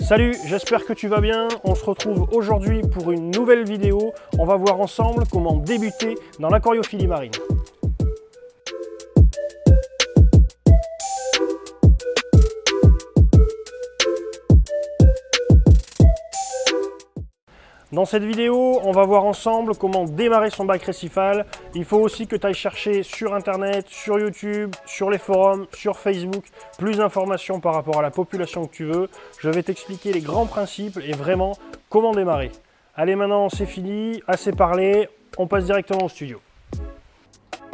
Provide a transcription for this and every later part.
Salut, j'espère que tu vas bien. On se retrouve aujourd'hui pour une nouvelle vidéo. On va voir ensemble comment débuter dans l'aquariophilie marine. Dans cette vidéo, on va voir ensemble comment démarrer son bac récifal. Il faut aussi que tu ailles chercher sur internet, sur YouTube, sur les forums, sur Facebook, plus d'informations par rapport à la population que tu veux. Je vais t'expliquer les grands principes et vraiment comment démarrer. Allez, maintenant c'est fini, assez parlé, on passe directement au studio.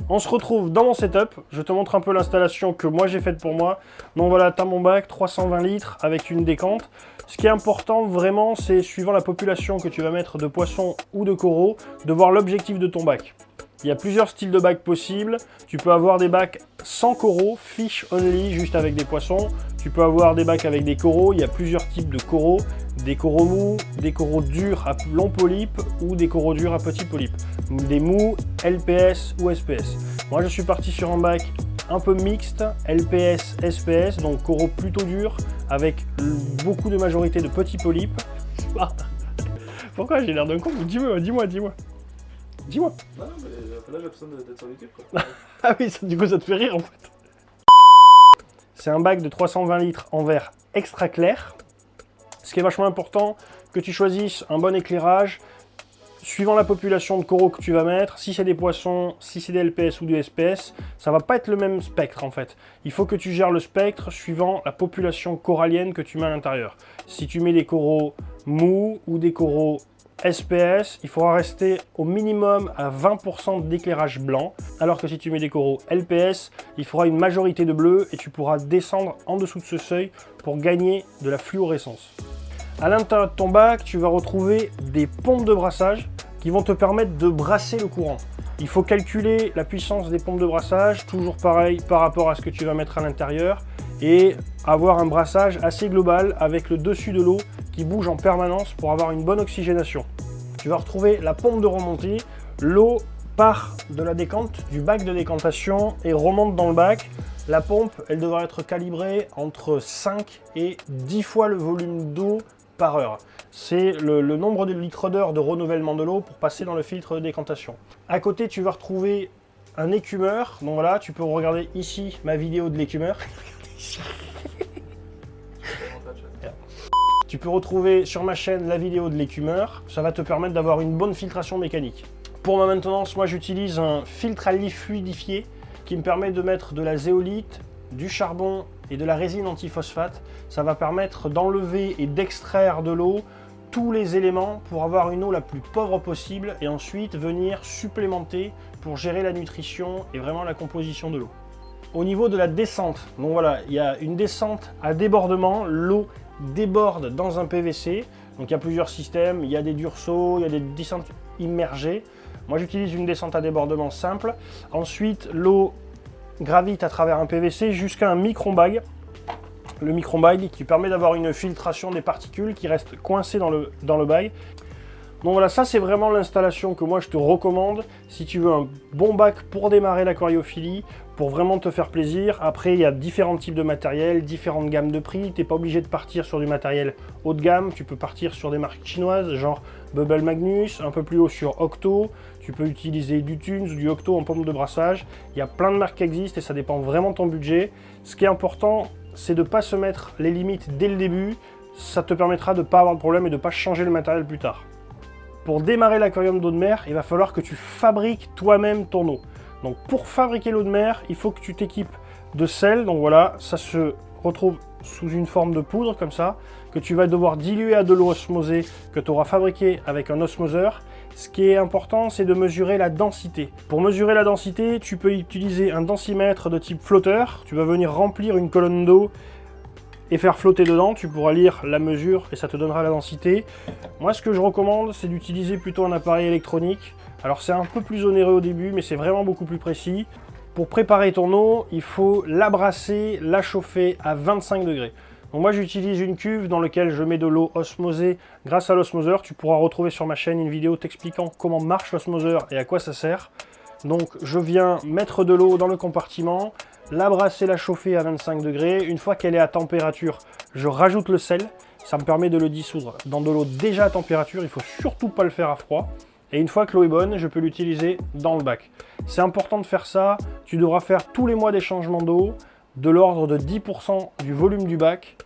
On se retrouve dans mon setup, je te montre un peu l'installation que moi j'ai faite pour moi. Donc voilà, tu as mon bac 320 litres avec une décante. Ce qui est important vraiment, c'est suivant la population que tu vas mettre de poissons ou de coraux, de voir l'objectif de ton bac. Il y a plusieurs styles de bac possibles. Tu peux avoir des bacs sans coraux, fish only, juste avec des poissons. Tu peux avoir des bacs avec des coraux, il y a plusieurs types de coraux. Des coraux mous, des coraux durs à long polype ou des coraux durs à petit polype. Des mous, LPS ou SPS. Moi je suis parti sur un bac un peu mixte, LPS, SPS, donc coraux plutôt durs, avec beaucoup de majorité de petits polypes. Pourquoi j'ai l'air d'un con? Dis-moi. Dis-moi. Non, mais là j'ai l'impression d'être sur YouTube quoi. Ah oui, du coup ça te fait rire en fait. C'est un bac de 320 litres en verre extra clair. Ce qui est vachement important, que tu choisisses un bon éclairage, suivant la population de coraux que tu vas mettre. Si c'est des poissons, si c'est des LPS ou des SPS, ça va pas être le même spectre en fait. Il faut que tu gères le spectre suivant la population corallienne que tu mets à l'intérieur. Si tu mets des coraux mous ou des coraux SPS, il faudra rester au minimum à 20% d'éclairage blanc, alors que si tu mets des coraux LPS, il faudra une majorité de bleu et tu pourras descendre en dessous de ce seuil pour gagner de la fluorescence. À l'intérieur de ton bac, tu vas retrouver des pompes de brassage qui vont te permettre de brasser le courant. Il faut calculer la puissance des pompes de brassage, toujours pareil par rapport à ce que tu vas mettre à l'intérieur, et avoir un brassage assez global avec le dessus de l'eau qui bouge en permanence pour avoir une bonne oxygénation. Tu vas retrouver la pompe de remontée, l'eau part de la décante, du bac de décantation et remonte dans le bac. La pompe, elle devra être calibrée entre 5 et 10 fois le volume d'eau par heure. C'est le nombre de litres d'heure de renouvellement de l'eau pour passer dans le filtre de décantation. À côté, tu vas retrouver un écumeur. Donc voilà, tu peux regarder ici ma vidéo de l'écumeur. Tu peux retrouver sur ma chaîne la vidéo de l'écumeur. Ça va te permettre d'avoir une bonne filtration mécanique. Pour ma maintenance, moi j'utilise un filtre à lit fluidifié qui me permet de mettre de la zéolite, du charbon et de la résine antiphosphate. Ça va permettre d'enlever et d'extraire de l'eau tous les éléments pour avoir une eau la plus pauvre possible et ensuite venir supplémenter pour gérer la nutrition et vraiment la composition de l'eau. Au niveau de la descente, donc voilà, il y a une descente à débordement, l'eau déborde dans un PVC. Donc il y a plusieurs systèmes, il y a des durceaux, il y a des descentes immergées. Moi j'utilise une descente à débordement simple. Ensuite l'eau gravite à travers un PVC jusqu'à un micron-bag. Le micron-bag qui permet d'avoir une filtration des particules qui restent coincées dans le bag. Donc voilà, ça c'est vraiment l'installation que moi je te recommande si tu veux un bon bac pour démarrer l'aquariophilie, pour vraiment te faire plaisir. Après il y a différents types de matériel, différentes gammes de prix, tu n'es pas obligé de partir sur du matériel haut de gamme, tu peux partir sur des marques chinoises genre Bubble Magnus, un peu plus haut sur Octo, tu peux utiliser du Tunes ou du Octo en pompe de brassage. Il y a plein de marques qui existent et ça dépend vraiment de ton budget. Ce qui est important, c'est de ne pas se mettre les limites dès le début, ça te permettra de ne pas avoir de problème et de ne pas changer le matériel plus tard. Pour démarrer l'aquarium d'eau de mer, il va falloir que tu fabriques toi-même ton eau. Donc pour fabriquer l'eau de mer, il faut que tu t'équipes de sel. Donc voilà, ça se retrouve sous une forme de poudre comme ça, que tu vas devoir diluer à de l'eau osmosée que tu auras fabriqué avec un osmoseur. Ce qui est important, c'est de mesurer la densité. Pour mesurer la densité, tu peux utiliser un densimètre de type flotteur. Tu vas venir remplir une colonne d'eau et faire flotter dedans, tu pourras lire la mesure et ça te donnera la densité. Moi ce que je recommande, c'est d'utiliser plutôt un appareil électronique. Alors c'est un peu plus onéreux au début, mais c'est vraiment beaucoup plus précis. Pour préparer ton eau, il faut la brasser, la chauffer à 25 degrés. Donc moi j'utilise une cuve dans laquelle je mets de l'eau osmosée grâce à l'osmoseur. Tu pourras retrouver sur ma chaîne une vidéo t'expliquant comment marche l'osmoseur et à quoi ça sert. Donc je viens mettre de l'eau dans le compartiment, la brasser, la chauffer à 25 degrés. Une fois qu'elle est à température, je rajoute le sel ça me permet de le dissoudre dans de l'eau déjà à température. Il ne faut surtout pas le faire à froid. Et une fois que l'eau est bonne, je peux l'utiliser dans le bac. C'est important de faire ça. Tu devras faire tous les mois des changements d'eau de l'ordre de 10% du volume du bac.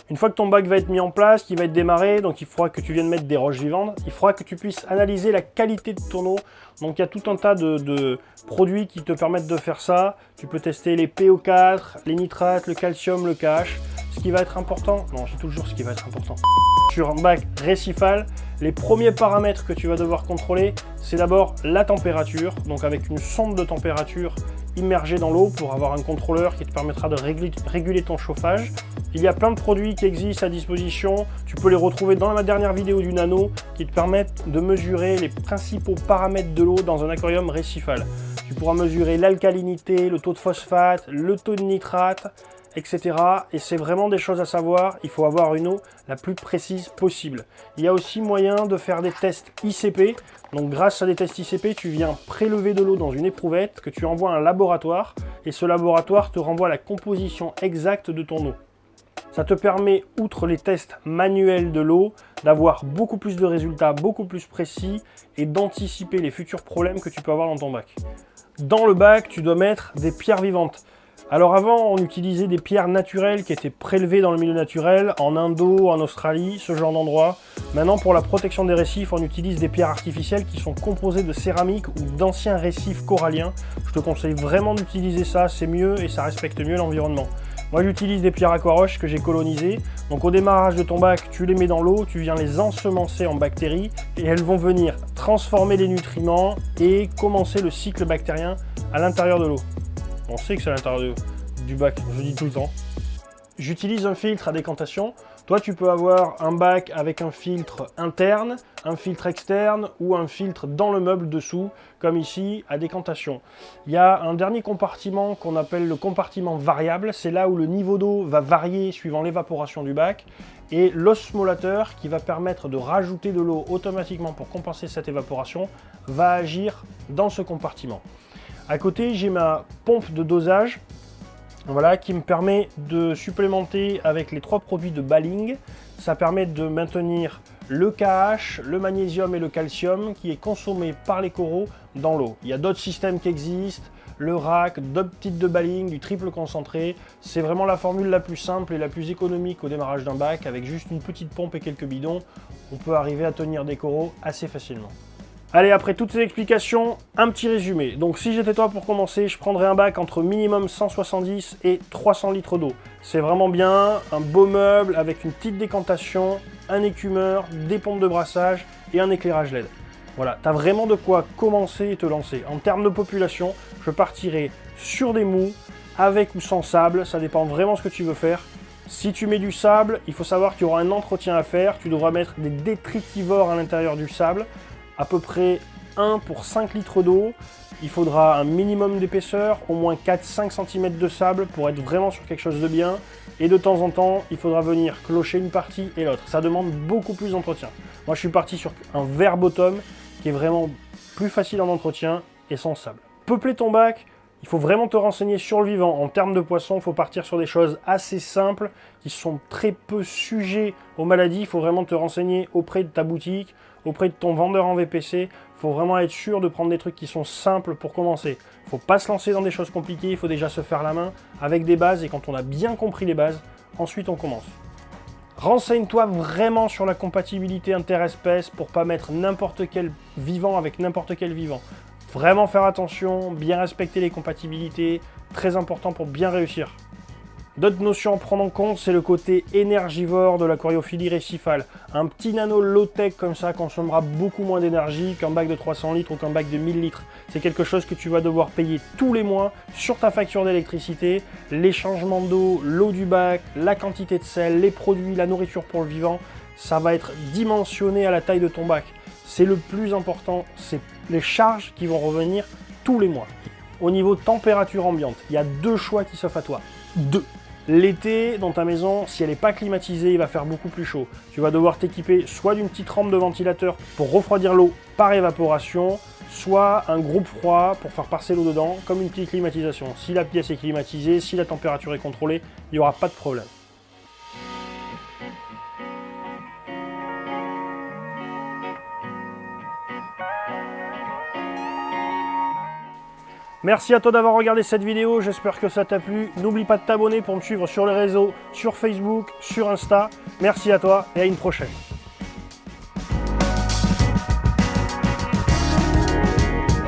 Une fois que ton bac va être mis en place, qu'il va être démarré, donc il faudra que tu viennes mettre des roches vivantes, il faudra que tu puisses analyser la qualité de ton eau. Donc il y a tout un tas de produits qui te permettent de faire ça. Tu peux tester les PO4, les nitrates, le calcium, le KH. Ce qui va être important, non, j'ai toujours ce qui va être important. Sur un bac récifal, les premiers paramètres que tu vas devoir contrôler, c'est d'abord la température, donc avec une sonde de température immergée dans l'eau pour avoir un contrôleur qui te permettra de réguler ton chauffage. Il y a plein de produits qui existent à disposition, tu peux les retrouver dans ma dernière vidéo du nano qui te permettent de mesurer les principaux paramètres de l'eau dans un aquarium récifal. Tu pourras mesurer l'alcalinité, le taux de phosphate, le taux de nitrate, etc. Et c'est vraiment des choses à savoir, il faut avoir une eau la plus précise possible. Il y a aussi moyen de faire des tests ICP. Donc grâce à des tests ICP, tu viens prélever de l'eau dans une éprouvette que tu envoies à un laboratoire et ce laboratoire te renvoie la composition exacte de ton eau. Ça te permet, outre les tests manuels de l'eau, d'avoir beaucoup plus de résultats, beaucoup plus précis et d'anticiper les futurs problèmes que tu peux avoir dans ton bac. Dans le bac, tu dois mettre des pierres vivantes. Alors avant, on utilisait des pierres naturelles qui étaient prélevées dans le milieu naturel, en Indo, en Australie, ce genre d'endroit. Maintenant, pour la protection des récifs, on utilise des pierres artificielles qui sont composées de céramique ou d'anciens récifs coralliens. Je te conseille vraiment d'utiliser ça, c'est mieux et ça respecte mieux l'environnement. Moi, j'utilise des pierres aquaroches que j'ai colonisées. Donc au démarrage de ton bac, tu les mets dans l'eau, tu viens les ensemencer en bactéries et elles vont venir transformer les nutriments et commencer le cycle bactérien à l'intérieur de l'eau. On sait que c'est à l'intérieur du bac, je dis tout le temps. J'utilise un filtre à décantation. Toi, tu peux avoir un bac avec un filtre interne, un filtre externe ou un filtre dans le meuble dessous, comme ici, à décantation. Il y a un dernier compartiment qu'on appelle le compartiment variable. C'est là où le niveau d'eau va varier suivant l'évaporation du bac. Et l'osmolateur, qui va permettre de rajouter de l'eau automatiquement pour compenser cette évaporation, va agir dans ce compartiment. À côté, j'ai ma pompe de dosage, voilà, qui me permet de supplémenter avec les 3 produits de Baling. Ça permet de maintenir le KH, le magnésium et le calcium qui est consommé par les coraux dans l'eau. Il y a d'autres systèmes qui existent, le rack, d'autres types de Baling, du triple concentré. C'est vraiment la formule la plus simple et la plus économique au démarrage d'un bac. Avec juste une petite pompe et quelques bidons, on peut arriver à tenir des coraux assez facilement. Allez, après toutes ces explications, un petit résumé. Donc si j'étais toi pour commencer, je prendrais un bac entre minimum 170 et 300 litres d'eau. C'est vraiment bien, un beau meuble avec une petite décantation, un écumeur, des pompes de brassage et un éclairage LED. Voilà, tu as vraiment de quoi commencer et te lancer. En termes de population, je partirai sur des mous, avec ou sans sable, ça dépend vraiment ce que tu veux faire. Si tu mets du sable, il faut savoir qu'il y aura un entretien à faire, tu devras mettre des détritivores à l'intérieur du sable. À peu près 1 pour 5 litres d'eau, il faudra un minimum d'épaisseur, au moins 4-5 cm de sable pour être vraiment sur quelque chose de bien. Et de temps en temps, il faudra venir clocher une partie et l'autre. Ça demande beaucoup plus d'entretien. Moi, je suis parti sur un vert bottom qui est vraiment plus facile en entretien et sans sable. Peupler ton bac, il faut vraiment te renseigner sur le vivant. En termes de poissons, il faut partir sur des choses assez simples qui sont très peu sujets aux maladies. Il faut vraiment te renseigner auprès de ta boutique, auprès de ton vendeur en VPC. Il faut vraiment être sûr de prendre des trucs qui sont simples pour commencer. Il ne faut pas se lancer dans des choses compliquées, il faut déjà se faire la main avec des bases et quand on a bien compris les bases, ensuite on commence. Renseigne-toi vraiment sur la compatibilité interespèces pour ne pas mettre n'importe quel vivant avec n'importe quel vivant. Vraiment faire attention, bien respecter les compatibilités, très important pour bien réussir. D'autres notions à prendre en compte, c'est le côté énergivore de l'aquariophilie récifale. Un petit nano low-tech comme ça consommera beaucoup moins d'énergie qu'un bac de 300 litres ou qu'un bac de 1000 litres. C'est quelque chose que tu vas devoir payer tous les mois sur ta facture d'électricité, les changements d'eau, l'eau du bac, la quantité de sel, les produits, la nourriture pour le vivant. Ça va être dimensionné à la taille de ton bac. C'est le plus important, c'est les charges qui vont revenir tous les mois. Au niveau température ambiante, il y a 2 choix qui s'offrent à toi. 2. L'été, dans ta maison, si elle n'est pas climatisée, il va faire beaucoup plus chaud. Tu vas devoir t'équiper soit d'une petite rampe de ventilateur pour refroidir l'eau par évaporation, soit un groupe froid pour faire passer l'eau dedans, comme une petite climatisation. Si la pièce est climatisée, si la température est contrôlée, il n'y aura pas de problème. Merci à toi d'avoir regardé cette vidéo, j'espère que ça t'a plu. N'oublie pas de t'abonner pour me suivre sur les réseaux, sur Facebook, sur Insta. Merci à toi et à une prochaine.